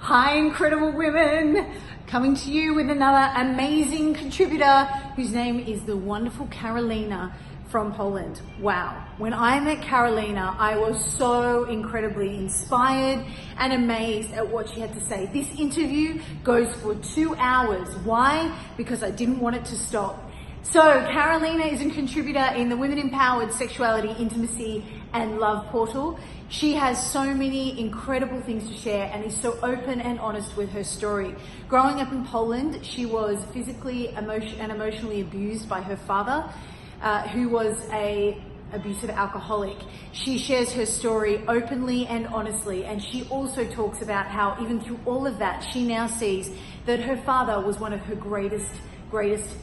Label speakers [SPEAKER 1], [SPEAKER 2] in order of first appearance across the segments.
[SPEAKER 1] Hi, incredible women, coming to you with another amazing contributor whose name is the wonderful Karolina from Poland. Wow, when I met Karolina, I was so incredibly inspired and amazed at what she had to say. This interview goes for 2 hours. Why? Because I didn't want it to stop. So Karolina is a contributor in the Women Empowered Sexuality, Intimacy and Love portal. She has so many incredible things to share and is so open and honest with her story. Growing up in Poland, she was physically and emotionally abused by her father, who was an abusive alcoholic. She shares her story openly and honestly, and she also talks about how even through all of that, she now sees that her father was one of her greatest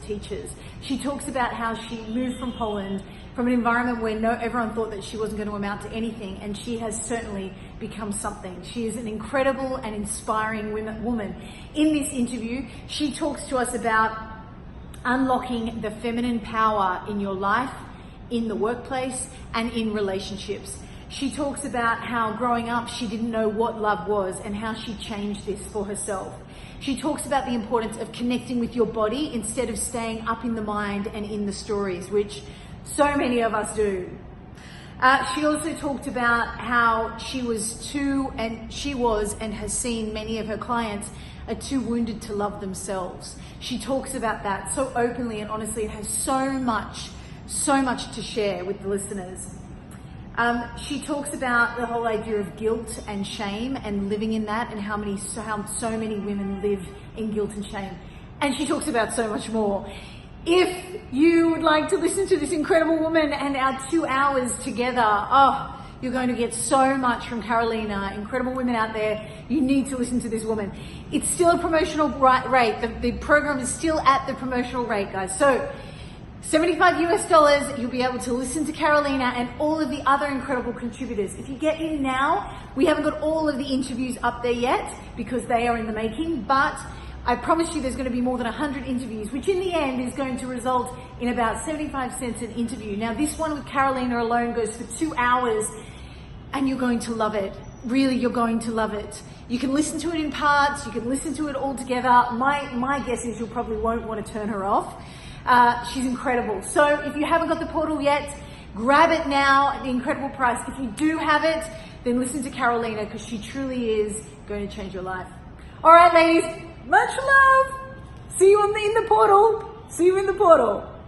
[SPEAKER 1] teachers. She talks about how she moved from Poland, from an environment where everyone thought that she wasn't going to amount to anything, and she has certainly become something. She is an incredible and inspiring woman. In this interview, she talks to us about unlocking the feminine power in your life, in the workplace, and in relationships. She talks about how growing up she didn't know what love was and how she changed this for herself. She talks about the importance of connecting with your body instead of staying up in the mind and in the stories, which so many of us do. She also talked about how she was and has seen many of her clients are too wounded to love themselves. She talks about that so openly and honestly and has so much to share with the listeners. She talks about the whole idea of guilt and shame and living in that, and how so many women live in guilt and shame. And she talks about so much more. If you would like to listen to this incredible woman and our 2 hours together, you're going to get so much from Karolina. Incredible women out there, you need to listen to this woman. It's still a promotional rate. The program is still at the promotional rate, guys. So $75 US, you'll be able to listen to Karolina and all of the other incredible contributors. If you get in now, we haven't got all of the interviews up there yet because they are in the making, but I promise you there's going to be more than 100 interviews, which in the end is going to result in about 75 cents an interview. Now, this one with Karolina alone goes for 2 hours, and you're going to love it. Really, you're going to love it. You can listen to it in parts, you can listen to it all together. My guess is you probably won't want to turn her off. She's incredible. So if you haven't got the portal yet, grab it now at the incredible price. If you do have it, then listen to Karolina, because she truly is going to change your life. All right, ladies, much love. See you in the portal. See you in the portal.